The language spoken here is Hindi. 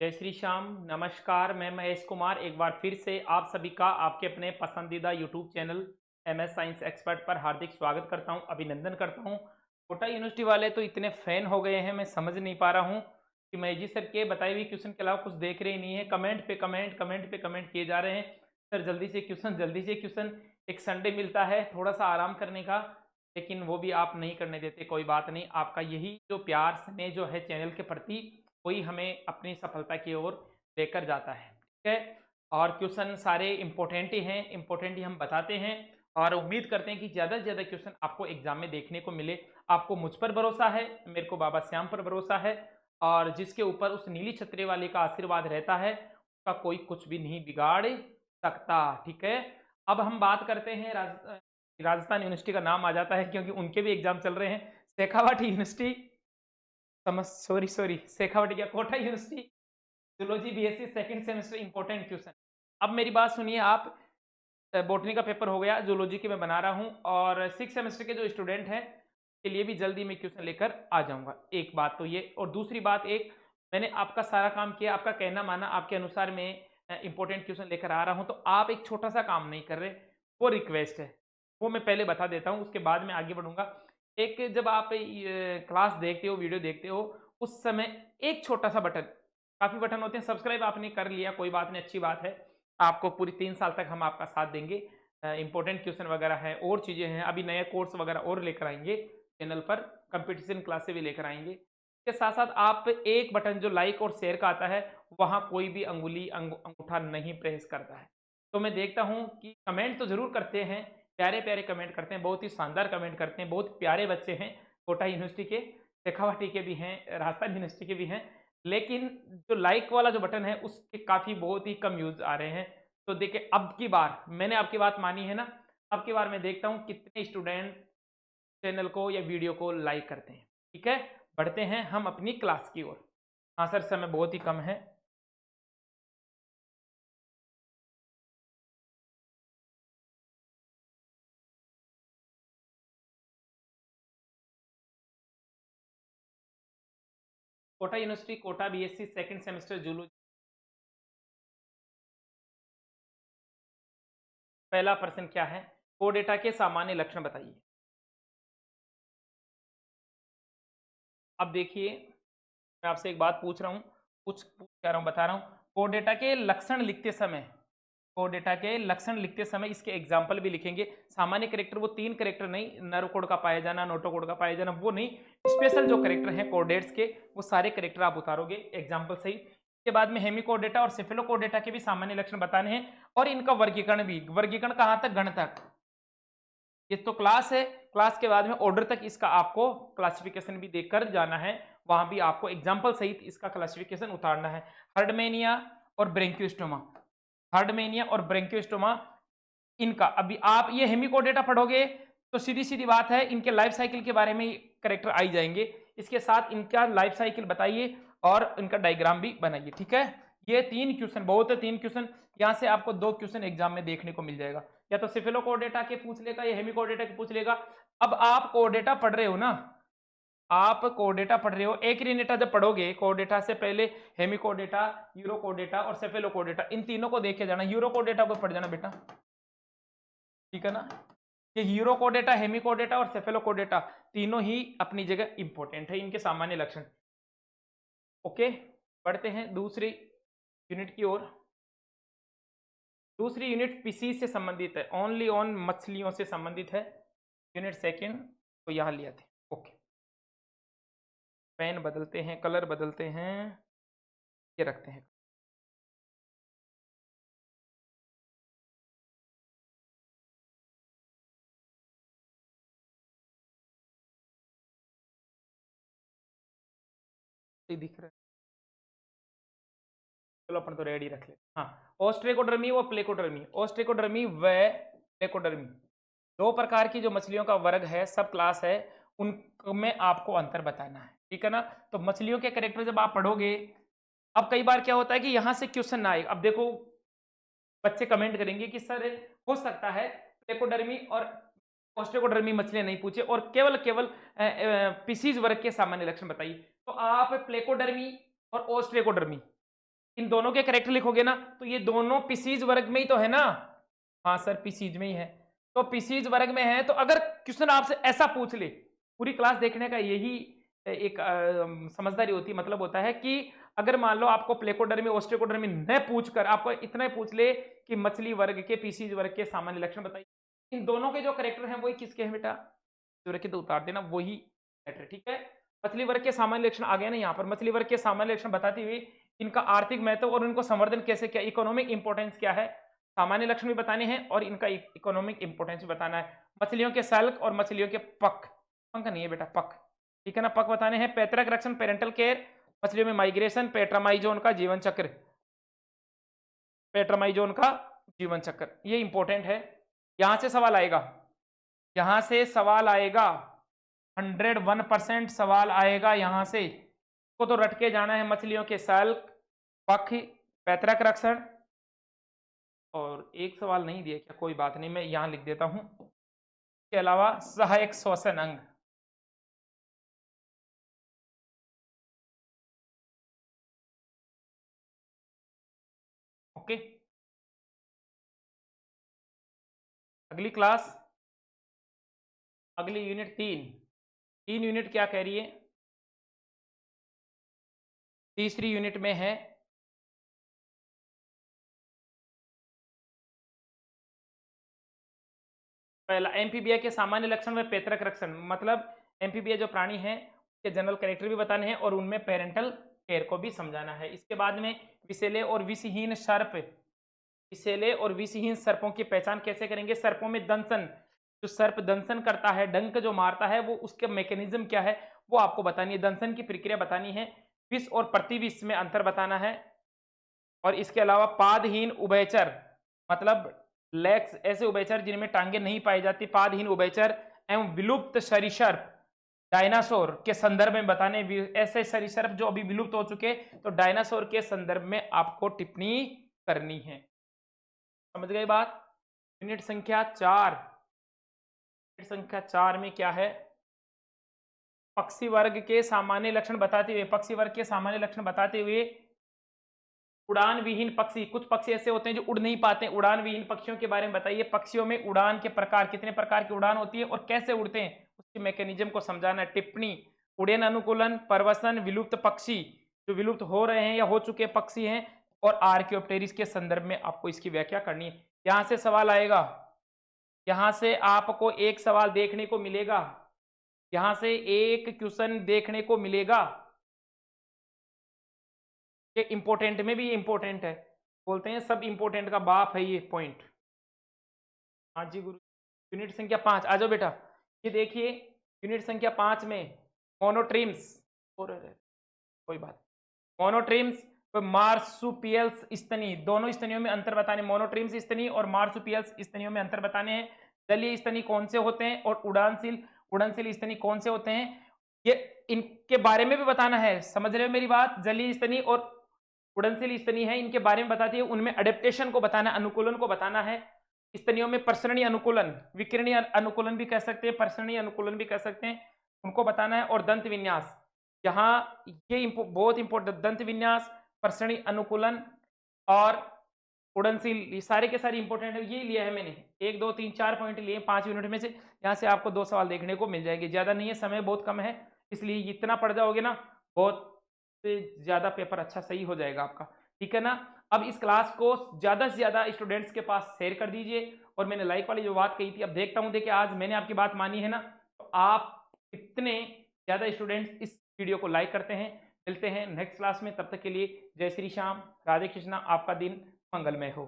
जय श्री श्याम, नमस्कार। मैं महेश कुमार एक बार फिर से आप सभी का आपके अपने पसंदीदा YouTube channel MS science expert पर हार्दिक स्वागत करता हूं, अभिनंदन करता हूं। कोटा यूनिवर्सिटी वाले तो इतने फैन हो गए हैं, मैं समझ नहीं पा रहा हूं कि महेश जी सर के बताए हुए क्वेश्चन के अलावा कुछ देख रहे ही नहीं है। कमेंट पे कमेंट, कमेंट पे कमेंट किए जा रहे हैं, सर जल्दी से क्वेश्चन, जल्दी से क्वेश्चन। एक संडे मिलता है थोड़ा सा आराम करने का, लेकिन वो भी आप नहीं करने देते। कोई बात नहीं, आपका यही जो प्यार स्नेह जो है चैनल के प्रति, वही हमें अपनी सफलता की ओर लेकर जाता है। ठीक है, और क्वेश्चन सारे इंपॉर्टेंट ही हैं, इंपॉर्टेंट ही हम बताते हैं और उम्मीद करते हैं कि ज़्यादा से ज़्यादा क्वेश्चन आपको एग्जाम में देखने को मिले। आपको मुझ पर भरोसा है, मेरे को बाबा श्याम पर भरोसा है, और जिसके ऊपर उस नीली छतरी वाले का आशीर्वाद रहता है उसका कोई कुछ भी नहीं बिगाड़ सकता। ठीक है, अब हम बात करते हैं राजस्थान यूनिवर्सिटी का नाम आ जाता है क्योंकि उनके भी एग्जाम चल रहे हैं। शेखावाटी यूनिवर्सिटी, समझ, सॉरी सॉरी, शेखावाटी क्या, Kota university zoology BSc second semester important question. अब मेरी बात सुनिए आप, बॉटनी का पेपर हो गया, जूलॉजी की मैं बना रहा हूं, और सिक्स सेमेस्टर के जो स्टूडेंट हैं के लिए भी जल्दी मैं क्वेश्चन लेकर आ जाऊंगा। एक बात तो ये, और दूसरी बात, एक मैंने आपका सारा काम किया, आपका कहना माना, आपके अनुसार मैं इंपॉर्टेंट क्वेश्चन लेकर आ रहा हूं, तो आप एक छोटा सा काम नहीं कर रहे, वो रिक्वेस्ट है, वो मैं पहले बता देता हूं, उसके बाद में आगे बढ़ूंगा। एक, जब आप क्लास देखते हो, वीडियो देखते हो, उस समय एक छोटा सा बटन, काफी बटन होते हैं, सब्सक्राइब आपने कर लिया, कोई बात नहीं, अच्छी बात है। आपको पूरी 3 साल तक हम आपका साथ देंगे। इंपॉर्टेंट क्वेश्चन वगैरह है, और चीज़ें हैं, अभी नए कोर्स वगैरह और लेकर आएंगे चैनल पर, कंपटीशन क्लासे भी लेकर आएंगे। इसके साथ साथ आप एक बटन जो लाइक और शेयर का आता है, वहाँ कोई भी अंगुली अंगूठा नहीं प्रेस करता है। तो मैं देखता हूँ कि कमेंट तो ज़रूर करते हैं, प्यारे प्यारे कमेंट करते हैं, बहुत ही शानदार कमेंट करते हैं, बहुत प्यारे बच्चे हैं, कोटा यूनिवर्सिटी के, शेखावाटी के भी हैं, राजस्थान यूनिवर्सिटी के भी हैं, लेकिन जो लाइक वाला जो बटन है उसके काफ़ी बहुत ही कम यूज़ आ रहे हैं। तो देखिए, अब की बार मैंने आपकी बात मानी है ना, अब की बार मैं देखता हूँ कितने स्टूडेंट चैनल को या वीडियो को लाइक करते हैं। ठीक है, बढ़ते हैं हम अपनी क्लास की ओर। हाँ सर, समय बहुत ही कम है। Kota university, Kota BSc second semester zoology. पहला प्रश्न क्या है, कोडेटा के सामान्य लक्षण बताइए। अब देखिए, मैं आपसे एक बात पूछ रहा हूँ, पूछ कह रहा हूँ, बता रहा हूँ, कोडेटा के लक्षण लिखते समय, कोडेटा के लक्षण लिखते समय इसके एग्जाम्पल भी लिखेंगे। सामान्य करेक्टर, वो 3 करेक्टर नहीं, नर कोड का पाया जाना, नोटो कोड का पाया जाना, वो नहीं, स्पेशल जो करेक्टर हैं कोडेट्स के, वो सारे करेक्टर आप उतारोगे एग्जाम्पल सही। इसके बाद में हेमिकोडेटा और सेफेलोकोडेटा के भी सामान्य लक्षण बताने हैं, और इनका वर्गीकरण भी, वर्गीकरण कहाँ तक, गण तक। ये तो क्लास है, क्लास के बाद में ऑर्डर तक इसका आपको क्लासिफिकेशन भी देकर जाना है, वहां भी आपको एग्जाम्पल सहित इसका क्लासिफिकेशन उतारना है। हर्डमेनिया और ब्रेंकियोस्टोमा, हार्डमेनिया और ब्रेंकियोस्टोमा, इनका अभी आप ये हेमिकोडेटा पढ़ोगे तो सीधी सीधी बात है, इनके लाइफ साइकिल के बारे में करेक्टर आई जाएंगे, इसके साथ इनका लाइफ साइकिल बताइए और इनका डायग्राम भी बनाइए। ठीक है, ये 3 क्वेश्चन बहुत है, 3 क्वेश्चन, यहाँ से आपको 2 क्वेश्चन एग्जाम में देखने को मिल जाएगा, या तो सिफिलोकोडेटा के पूछ लेगा या हेमिकोडेटा के पूछ लेगा। अब आप कोडेटा पढ़ रहे हो ना, आप कोडेटा पढ़ रहे हो, एक रिनेटा जब पढ़ोगे, कोडेटा से पहले हेमिकोडेटा, यूरोकोडेटा और सेफेलोकोडेटा, इन तीनों को देखे जाना, यूरोकोडेटा को पढ़ जाना बेटा, ठीक है ना। ये हीरोकोडेटा, हेमिकोडेटा और सेफेलोकोडेटा तीनों ही अपनी जगह इंपॉर्टेंट है, इनके सामान्य लक्षण। ओके, बढ़ते हैं दूसरी यूनिट की ओर। दूसरी यूनिट पीसी से संबंधित है, ओनली ऑन मछलियों से संबंधित है। यूनिट सेकंड तो यहाँ लिया थे। ओके, पेन बदलते हैं, कलर बदलते हैं, ये रखते हैं। ये दिख रहा है, चलो अपन तो रेडी रख लेते। हाँ, ऑस्ट्रेकोडर्मी व प्लेकोडर्मी, ऑस्ट्रेकोडर्मी व प्लेकोडर्मी, 2 प्रकार की जो मछलियों का वर्ग है, सब क्लास है, उनमें आपको अंतर बताना है। ठीक है ना, तो मछलियों के कैरेक्टर जब आप पढ़ोगे, अब कई बार क्या होता है कि यहां से क्वेश्चन ना आए। अब देखो, बच्चे कमेंट करेंगे कि सर हो सकता है प्लेकोडर्मी और ऑस्ट्रेकोडर्मी मछलियां नहीं पूछे और केवल केवल पीसीज वर्ग के सामान्य लक्षण बताइए, तो आप प्लेकोडर्मी और ऑस्ट्रेकोडर्मी इन दोनों के करेक्टर लिखोगे ना तो ये दोनों पीसीज वर्ग में ही तो है ना। हाँ सर पीसीज में ही है, तो पीसीज वर्ग में है। तो अगर क्वेश्चन आपसे ऐसा पूछ ले, पूरी क्लास देखने का यही एक समझदारी होती है, मतलब होता है कि अगर मान लो आपको प्लेकोडर्मी ओस्टेकोडर्मी न पूछकर आपको इतना ही पूछ ले कि मछली वर्ग के पीसीज वर्ग के सामान्य लक्षण बताइए, इन दोनों के जो करेक्टर हैं वही किसके हैं बेटा, रखे तो उतार देना, वही मैटर। ठीक है, मछली वर्ग के सामान्य लक्षण आ गए ना यहाँ पर। मछली वर्ग के सामान्य लक्षण बताते हुए इनका आर्थिक महत्व और इनको संवर्धन कैसे किया, इकोनॉमिक इंपोर्टेंस क्या है, सामान्य लक्षण भी बताने हैं और इनका इकोनॉमिक इंपोर्टेंस भी बताना है। मछलियों के सल्क और मछलियों के पक, पंख नहीं है बेटा पक, ठीक है ना, पक बताने हैं। पैतृक रक्षण पेरेंटल केयर, मछलियों में माइग्रेशन, पेट्रामाइजोन का जीवन चक्र, पेट्रामाइजोन का जीवन चक्र, ये इंपॉर्टेंट है। यहां से सवाल आएगा, यहां से सवाल आएगा, 101% सवाल आएगा यहां से, को तो रट के जाना है। मछलियों के सल्क, पख, पैतृक रक्षण, और एक सवाल नहीं दिया क्या, कोई बात नहीं, मैं यहां लिख देता हूं, इसके अलावा सहायक श्वसन अंग। ओके, अगली क्लास, अगली यूनिट 3 यूनिट क्या कह रही है, तीसरी यूनिट में है पहला एम्फीबिया के सामान्य लक्षण व पैतृक रक्षण, मतलब एम्फीबिया जो प्राणी है उसके जनरल कैरेक्टर भी बताने हैं और उनमें पेरेंटल केयर को भी समझाना है। इसके बाद में विषैले और विषहीन सर्प, विषैले और विषहीन सर्पों की पहचान कैसे करेंगे, सर्पों में दंसन, जो सर्प दंसन करता है, डंक जो मारता है, वो उसके मैकेनिज्म क्या है वो आपको बतानी है, दंसन की प्रक्रिया बतानी है। विष और प्रतिविष में अंतर बताना है। और इसके अलावा पादहीन उभयचर, मतलब लेग्स, ऐसे उभयचर जिनमें टांगे नहीं पाई जाती, पादहीन उभयचर एवं विलुप्त सरीसृप डायनासोर के संदर्भ में बताने, ऐसे सरीसृप जो अभी विलुप्त हो चुके, तो डायनासोर के संदर्भ में आपको टिप्पणी करनी है। समझ गए बात। यूनिट संख्या 4, यूनिट संख्या 4 में क्या है, पक्षी वर्ग के सामान्य लक्षण बताते हुए, पक्षी वर्ग के सामान्य लक्षण बताते हुए उड़ान विहीन पक्षी, कुछ पक्षी ऐसे होते हैं जो उड़ नहीं पाते, उड़ान विहीन पक्षियों के बारे में बताइए। पक्षियों में उड़ान के प्रकार, कितने प्रकार की उड़ान होती है और कैसे उड़ते हैं, उसकी मैकेनिज्म को समझाना। टिप्पणी, उड़ेन अनुकूलन, परवसन, विलुप्त पक्षी, जो विलुप्त हो रहे हैं या हो चुके पक्षी हैं, और आर्कियोप्टेरिस के संदर्भ में आपको इसकी व्याख्या करनी है। यहां से सवाल आएगा, यहां से आपको एक सवाल देखने को मिलेगा, यहां से एक क्वेश्चन देखने को मिलेगा। ये इंपोर्टेंट में भी ये इंपोर्टेंट है, बोलते हैं सब इंपोर्टेंट का बाप है ये पॉइंट। हाँ जी गुरु। यूनिट संख्या 5 आ जाओ बेटा, ये देखिए यूनिट संख्या 5 में मोनोट्रिम्स, और कोई बात, मोनोट्रिम्स मार्सुपियल्स स्तनी, दोनों स्तनियों में अंतर बताने, मोनोट्रिम्स स्तनी और मार्सुपियल्स स्तनियों में अंतर बताने हैं। जलीय स्तनी कौन से होते हैं और उड़नशील स्तनी कौन से होते हैं, ये इनके बारे में भी बताना है। समझ रहे हो मेरी बात, जलीय स्तनी और उड़नशील स्तनी है, इनके बारे में बताती है, उनमें अडेप्टेशन को बताना, अनुकूलन को बताना है। स्तनियों में पर्षणीय अनुकूलन, विकिरणीय अनुकूलन भी कह सकते हैं, पर्षणीय अनुकूलन भी कह सकते हैं, उनको बताना है। और दंत विन्यास, यहाँ ये बहुत इंपॉर्टेंट, दंत विन्यास, पर्षणीय अनुकूलन और उड़नशील, ये सारे के सारे इंपॉर्टेंट है। ये लिया है मैंने 1 2 3 4 पॉइंट लिए 5 यूनिट में से, यहाँ से आपको 2 सवाल देखने को मिल जाएंगे, ज्यादा नहीं है, समय बहुत कम है, इसलिए इतना पढ़ जाओगे ना, बहुत ज्यादा पेपर अच्छा सही हो जाएगा आपका, ठीक है ना। अब इस क्लास को ज्यादा से ज्यादा स्टूडेंट्स के पास शेयर कर दीजिए। और मैंने लाइक वाली जो बात कही थी, अब देखता हूं, देखिए आज मैंने आपकी बात मानी है ना, तो आप कितने ज्यादा स्टूडेंट्स इस वीडियो को लाइक करते हैं। मिलते हैं नेक्स्ट क्लास में, तब तक के लिए जय श्री श्याम, राधे कृष्णा, आपका दिन मंगलमय हो।